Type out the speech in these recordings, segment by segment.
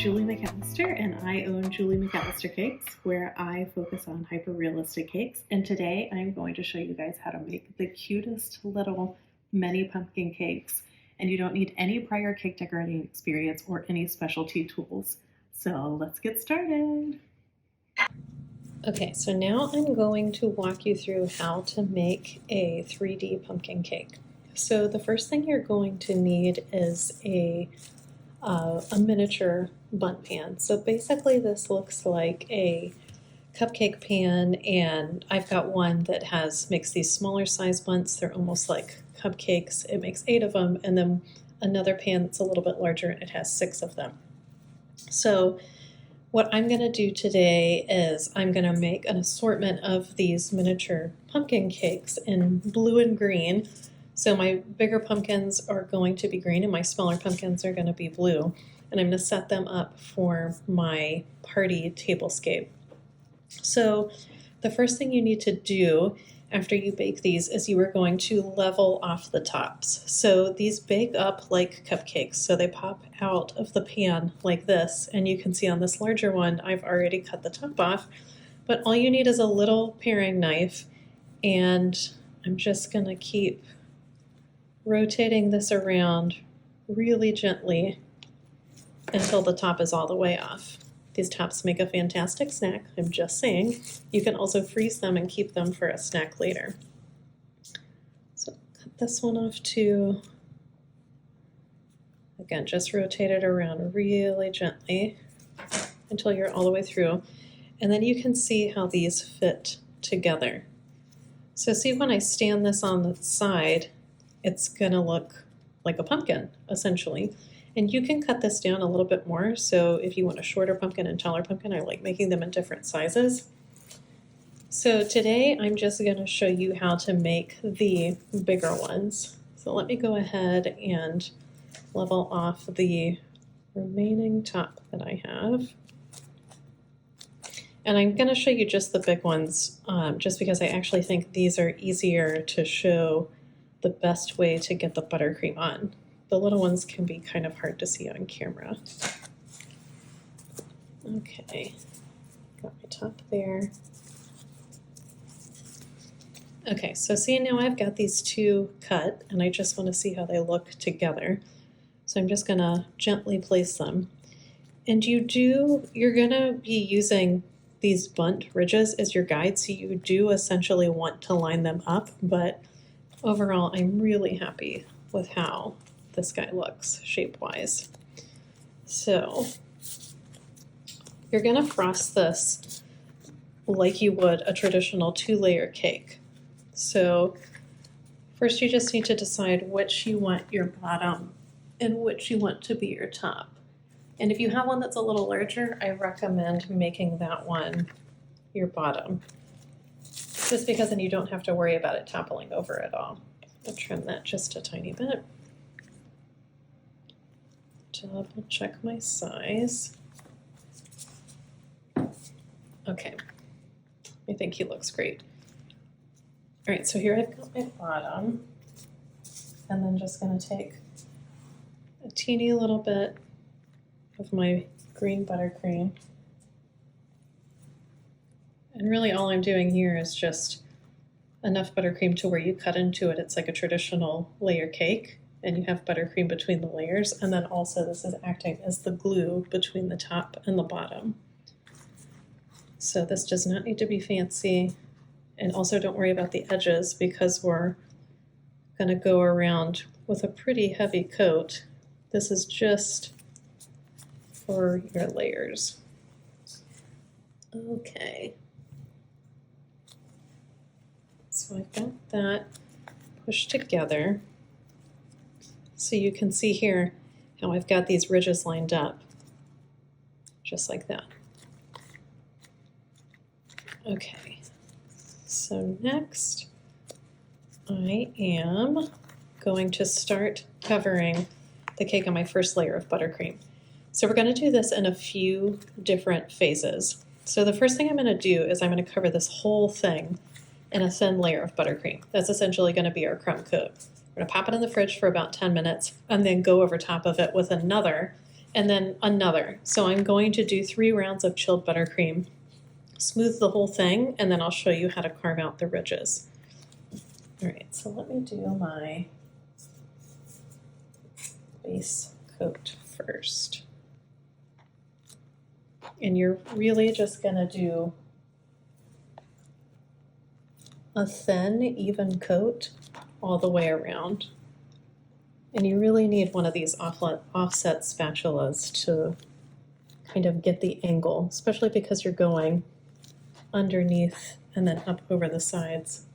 Julie McAllister, and I own Julie McAllister Cakes, where I focus on hyper-realistic cakes. And today I'm going to show you guys how to make the cutest little mini pumpkin cakes. And you don't need any prior cake decorating experience or any specialty tools. So let's get started. Okay, so now I'm going to walk you through how to make a 3D pumpkin cake. So the first thing you're going to need is a miniature bundt pan. So basically this looks like a cupcake pan, and I've got one that makes these smaller size buntts. They're almost like cupcakes. It makes 8 of them, and then another pan that's a little bit larger and it has 6 of them. So what I'm going to do today is I'm going to make an assortment of these miniature pumpkin cakes in blue and green. So my bigger pumpkins are going to be green and my smaller pumpkins are going to be blue. And I'm going to set them up for my party tablescape. So the first thing you need to do after you bake these is you are going to level off the tops. So these bake up like cupcakes. So they pop out of the pan like this. And you can see on this larger one, I've already cut the top off. But all you need is a little paring knife. And I'm just going to keep rotating this around really gently until the top is all the way off. These tops make a fantastic snack, I'm just saying. You can also freeze them and keep them for a snack later. So cut this one off too. Again, just rotate it around really gently until you're all the way through. And then you can see how these fit together. So see, when I stand this on the side, it's gonna look like a pumpkin, essentially. And you can cut this down a little bit more. So if you want a shorter pumpkin and taller pumpkin, I like making them in different sizes. So today I'm just gonna show you how to make the bigger ones. So let me go ahead and level off the remaining top that I have. And I'm gonna show you just the big ones, just because I actually think these are easier to show the best way to get the buttercream on. The little ones can be kind of hard to see on camera. Okay, got my top there. Okay, so see, now I've got these 2 cut, and I just want to see how they look together. So I'm just gonna gently place them. And you're gonna be using these bundt ridges as your guide, so you do essentially want to line them up, but overall, I'm really happy with how this guy looks shape-wise. So you're gonna frost this like you would a traditional 2-layer cake. So first you just need to decide which you want your bottom and which you want to be your top. And if you have one that's a little larger, I recommend making that one your bottom, just because then you don't have to worry about it toppling over at all. I'll trim that just a tiny bit. Double check my size. Okay, I think he looks great. All right, so here I've got my bottom, and then just gonna take a teeny little bit of my green buttercream. And really all I'm doing here is just enough buttercream to where you cut into it. It's like a traditional layer cake, and you have buttercream between the layers. And then also this is acting as the glue between the top and the bottom. So this does not need to be fancy. And also don't worry about the edges, because we're gonna go around with a pretty heavy coat. This is just for your layers. Okay. So I've got that pushed together. So you can see here how I've got these ridges lined up, just like that. Okay, so next I am going to start covering the cake on my first layer of buttercream. So we're going to do this in a few different phases. So the first thing I'm going to do is I'm going to cover this whole thing in a thin layer of buttercream. That's essentially going to be our crumb coat. We're going to pop it in the fridge for about 10 minutes and then go over top of it with another and then another. So I'm going to do 3 rounds of chilled buttercream, smooth the whole thing, and then I'll show you how to carve out the ridges. All right, so let me do my base coat first. And you're really just gonna do a thin, even coat all the way around. And you really need one of these offset spatulas to kind of get the angle, especially because you're going underneath and then up over the sides.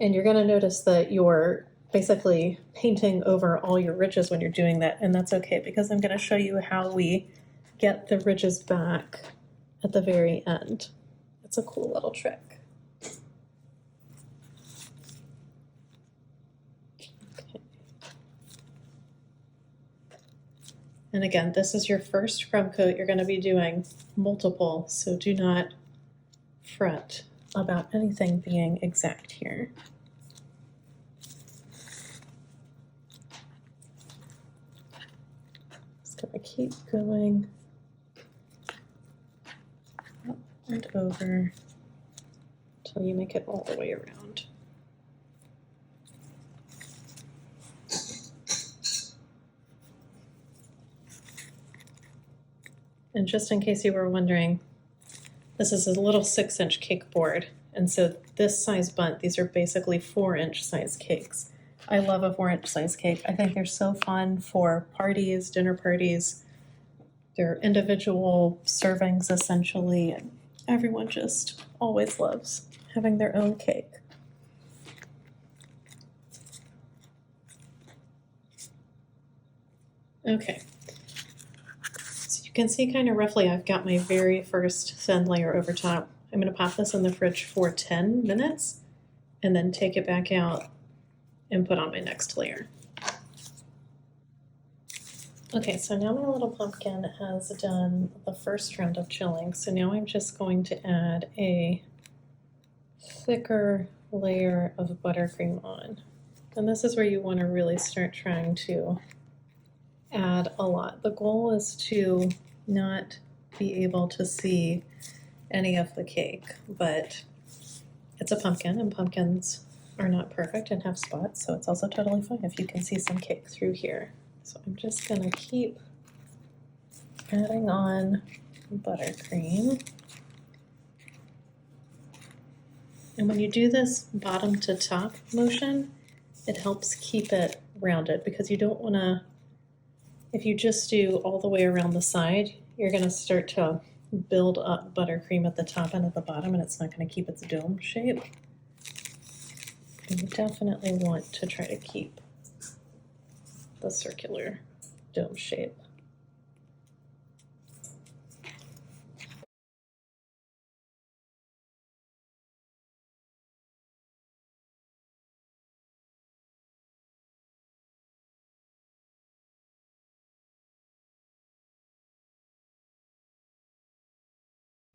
And you're gonna notice that you're basically painting over all your ridges when you're doing that, and that's okay because I'm gonna show you how we get the ridges back at the very end. It's a cool little trick. Okay. And again, this is your first scrub coat. You're gonna be doing multiple, so do not fret about anything being exact here. I keep going up and over until you make it all the way around. And just in case you were wondering, this is a little 6-inch cake board. And so this size bundt, these are basically 4-inch size cakes. I love a 4-inch size cake. I think they're so fun for parties, dinner parties. They're individual servings essentially, and everyone just always loves having their own cake. Okay, so you can see kind of roughly I've got my very first thin layer over top. I'm going to pop this in the fridge for 10 minutes and then take it back out and put on my next layer. Okay, so now my little pumpkin has done the first round of chilling, so now I'm just going to add a thicker layer of buttercream on. And this is where you want to really start trying to add a lot. The goal is to not be able to see any of the cake, but it's a pumpkin and pumpkins are not perfect and have spots, so it's also totally fine if you can see some cake through here. So I'm just gonna keep adding on buttercream. And when you do this bottom to top motion, it helps keep it rounded because you don't wanna, if you just do all the way around the side, you're gonna start to build up buttercream at the top and at the bottom, and it's not gonna keep its dome shape. And you definitely want to try to keep the circular dome shape.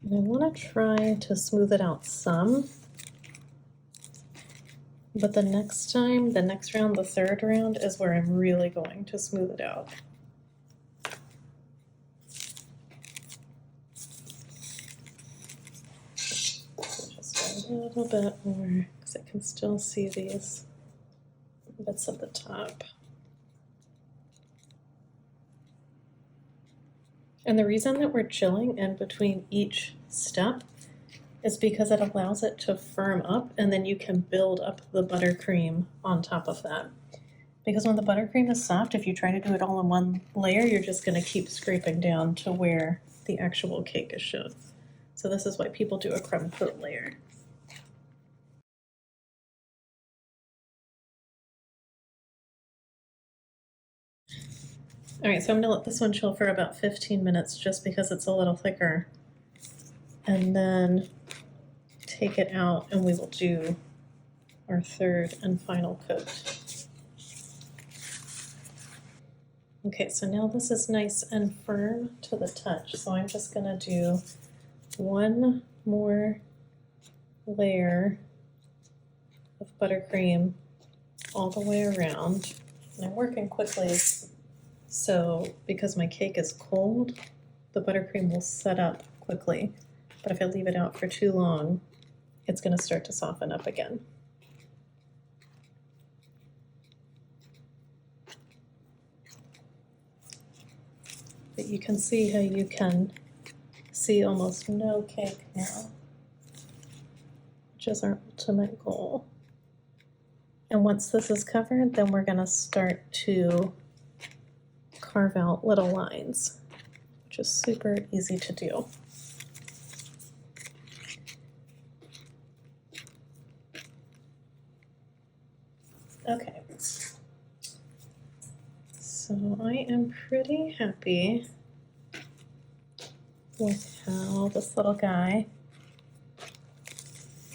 And I want to try to smooth it out some, but the next time, the next round, the third round, is where I'm really going to smooth it out. So just a little bit more, because I can still see these bits at the top. And the reason that we're chilling in between each step is because it allows it to firm up, and then you can build up the buttercream on top of that. Because when the buttercream is soft, if you try to do it all in one layer, you're just going to keep scraping down to where the actual cake is shown. So this is why people do a crumb coat layer. All right, so I'm gonna let this one chill for about 15 minutes just because it's a little thicker. And then take it out and we will do our third and final coat. Okay, so now this is nice and firm to the touch. So I'm just gonna do one more layer of buttercream all the way around. And I'm working quickly, so because my cake is cold, the buttercream will set up quickly. But if I leave it out for too long, it's going to start to soften up again. But you can see how you can see almost no cake now, which is our ultimate goal. And once this is covered, then we're going to start to carve out little lines, which is super easy to do. Okay, so I am pretty happy with how this little guy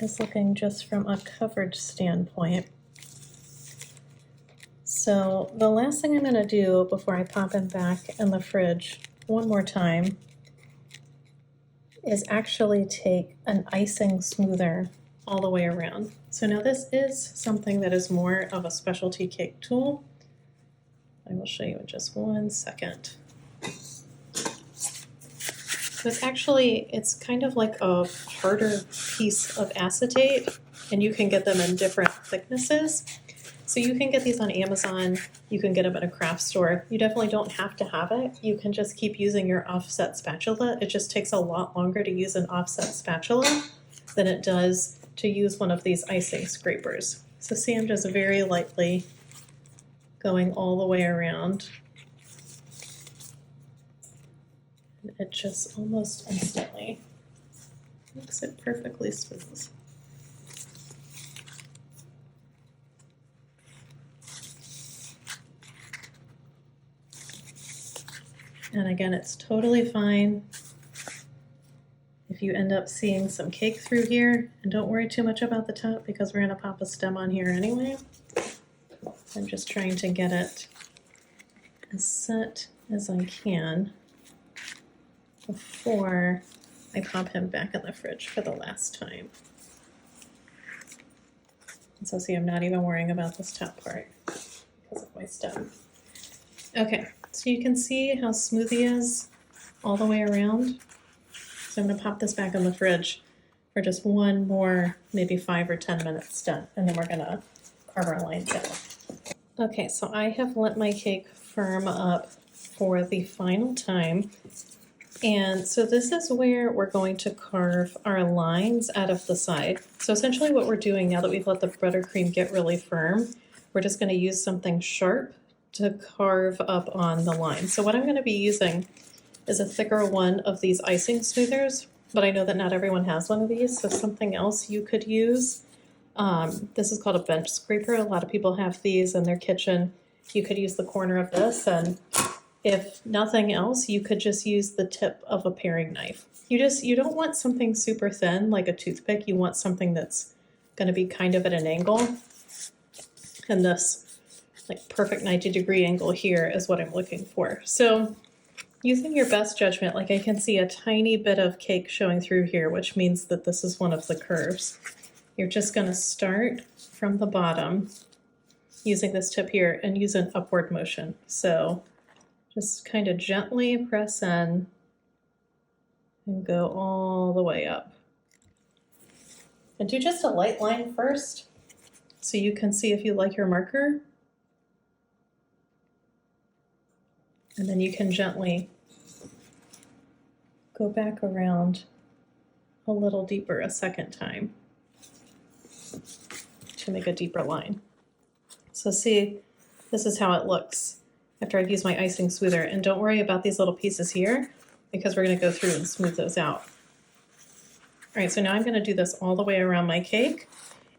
is looking just from a coverage standpoint. So the last thing I'm going to do before I pop him back in the fridge one more time is actually take an icing smoother all the way around. So now this is something that is more of a specialty cake tool. I will show you in just 1 second. So it's kind of like a harder piece of acetate, and you can get them in different thicknesses. So you can get these on Amazon, you can get them at a craft store. You definitely don't have to have it. You can just keep using your offset spatula. It just takes a lot longer to use an offset spatula than it does to use one of these icing scrapers. So see, I'm just very lightly going all the way around. And it just almost instantly makes it perfectly smooth. And again, it's totally fine if you end up seeing some cake through here, and don't worry too much about the top because we're going to pop a stem on here anyway. I'm just trying to get it as set as I can before I pop him back in the fridge for the last time. And so see, I'm not even worrying about this top part because of my stem. Okay, so you can see how smooth he is all the way around. So I'm going to pop this back in the fridge for just one more, maybe 5 or 10 minutes done, and then we're going to carve our lines out. Okay, so I have let my cake firm up for the final time. And so this is where we're going to carve our lines out of the side. So essentially what we're doing now that we've let the buttercream get really firm, we're just going to use something sharp to carve up on the line. So what I'm going to be using is a thicker one of these icing smoothers, but I know that not everyone has one of these, so something else you could use. This is called a bench scraper. A lot of people have these in their kitchen. You could use the corner of this, and if nothing else, you could just use the tip of a paring knife. You don't want something super thin like a toothpick. You want something that's going to be kind of at an angle. And this like perfect 90-degree angle here is what I'm looking for. So using your best judgment, like I can see a tiny bit of cake showing through here, which means that this is one of the curves. You're just going to start from the bottom using this tip here and use an upward motion. So just kind of gently press in and go all the way up. And do just a light line first so you can see if you like your marker. And then you can gently go back around a little deeper a second time to make a deeper line. So see, this is how it looks after I've used my icing smoother. And don't worry about these little pieces here because we're going to go through and smooth those out. All right, so now I'm going to do this all the way around my cake,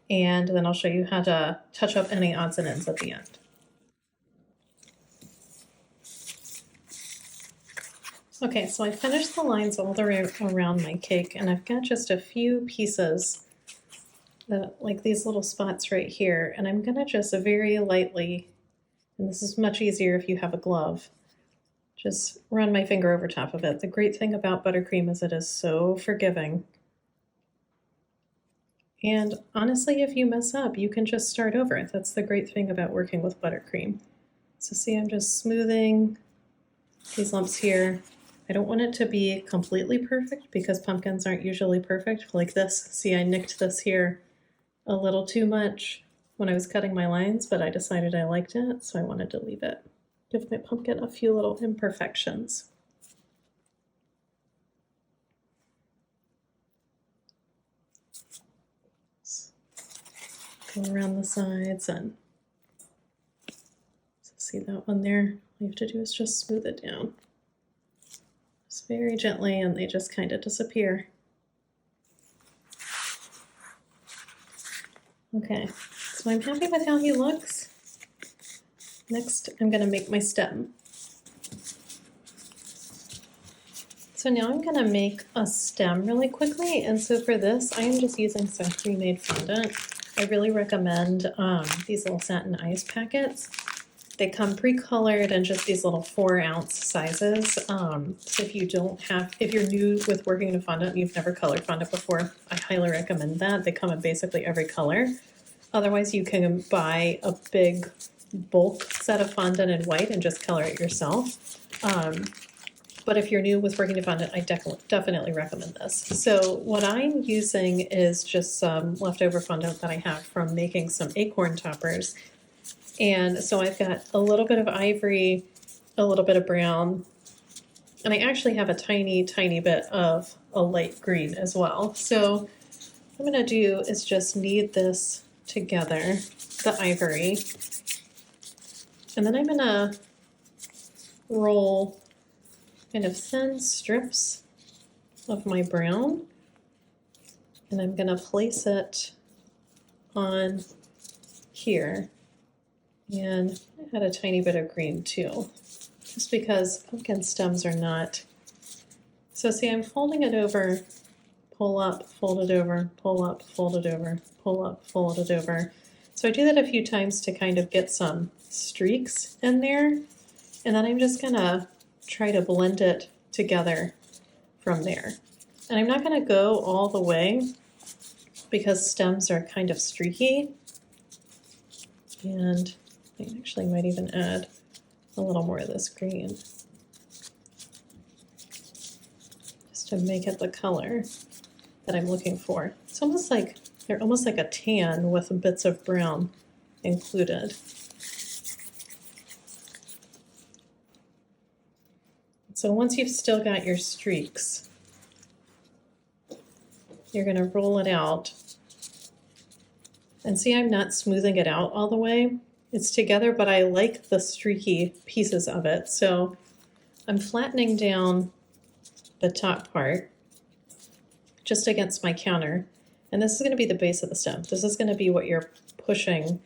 and then I'll show you how to touch up any odds and ends at the end. Okay, so I finished the lines all the way around my cake, and I've got just a few pieces, like these little spots right here, and I'm going to just very lightly, and this is much easier if you have a glove, just run my finger over top of it. The great thing about buttercream is it is so forgiving. And honestly, if you mess up, you can just start over. That's the great thing about working with buttercream. So see, I'm just smoothing these lumps here. I don't want it to be completely perfect because pumpkins aren't usually perfect like this. See, I nicked this here a little too much when I was cutting my lines, but I decided I liked it, so I wanted to leave it. Give my pumpkin a few little imperfections. Go around the sides and see that one there. All you have to do is just smooth it down. Just very gently, and they just kind of disappear. Okay, so I'm happy with how he looks. Next, I'm going to make my stem. So now I'm going to make a stem really quickly, and so for this, I am just using some pre-made fondant. I really recommend these little satin ice packets. They come pre-colored in just these little 4-ounce sizes. So if you're new with working in fondant and you've never colored fondant before, I highly recommend that. They come in basically every color. Otherwise, you can buy a big bulk set of fondant in white and just color it yourself. But if you're new with working in fondant, I definitely recommend this. So what I'm using is just some leftover fondant that I have from making some acorn toppers. And so I've got a little bit of ivory, a little bit of brown, and I actually have a tiny, tiny bit of a light green as well. So what I'm going to do is just knead this together, the ivory, and then I'm going to roll kind of thin strips of my brown, and I'm going to place it on here. And I had a tiny bit of green too, just because pumpkin stems are not. So see, I'm folding it over, pull up, fold it over, pull up, fold it over, pull up, fold it over. So I do that a few times to kind of get some streaks in there. And then I'm just gonna try to blend it together from there. And I'm not gonna go all the way because stems are kind of streaky. And I actually might even add a little more of this green just to make it the color that I'm looking for. It's almost like they're almost like a tan with bits of brown included. So once you've still got your streaks, you're going to roll it out. And see, I'm not smoothing it out all the way. It's together, but I like the streaky pieces of it. So I'm flattening down the top part just against my counter. And this is going to be the base of the stem. This is going to be what you're pushing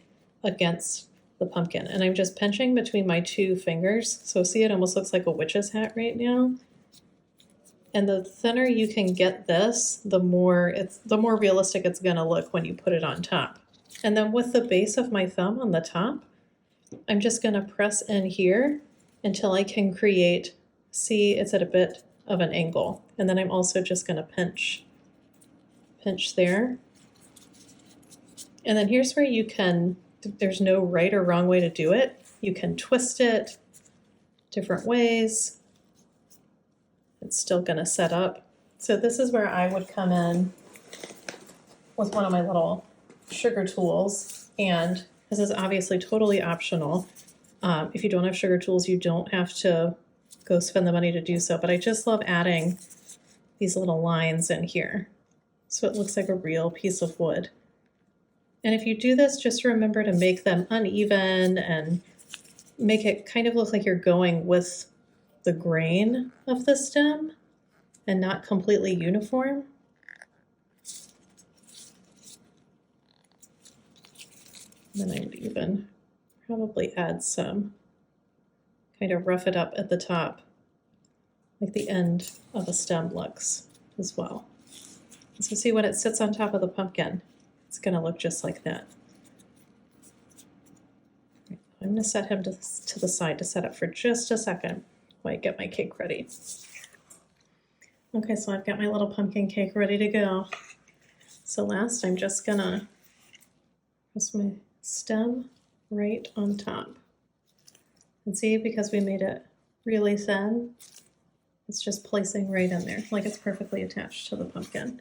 against the pumpkin. And I'm just pinching between my 2 fingers. So see, it almost looks like a witch's hat right now. And the thinner you can get this, the more realistic it's going to look when you put it on top. And then with the base of my thumb on the top, I'm just going to press in here until I can create, see, it's at a bit of an angle. And then I'm also just going to pinch there. And then here's where you can, there's no right or wrong way to do it. You can twist it different ways. It's still going to set up. So this is where I would come in with one of my little sugar tools, and this is obviously totally optional. If you don't have sugar tools, you don't have to go spend the money to do so, but I just love adding these little lines in here so it looks like a real piece of wood. And if you do this, just remember to make them uneven and make it kind of look like you're going with the grain of the stem and not completely uniform. Then I would even probably add some, kind of rough it up at the top, like the end of a stem looks as well. And so see when it sits on top of the pumpkin, it's going to look just like that. I'm going to set him to the side to set up for just a second while I get my cake ready. Okay, so I've got my little pumpkin cake ready to go. So last I'm just going to press my stem right on top. And see, because we made it really thin, it's just placing right in there, like it's perfectly attached to the pumpkin.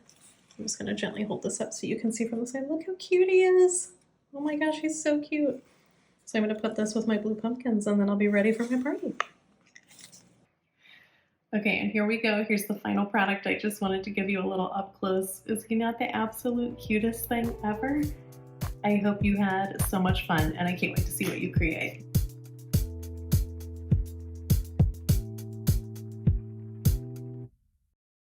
I'm just gonna gently hold this up so you can see from the side. Look how cute he is. Oh my gosh, he's so cute. So I'm gonna put this with my blue pumpkins and then I'll be ready for my party. Okay, and here we go. Here's the final product. I just wanted to give you a little up close. Is he not the absolute cutest thing ever? I hope you had so much fun and I can't wait to see what you create.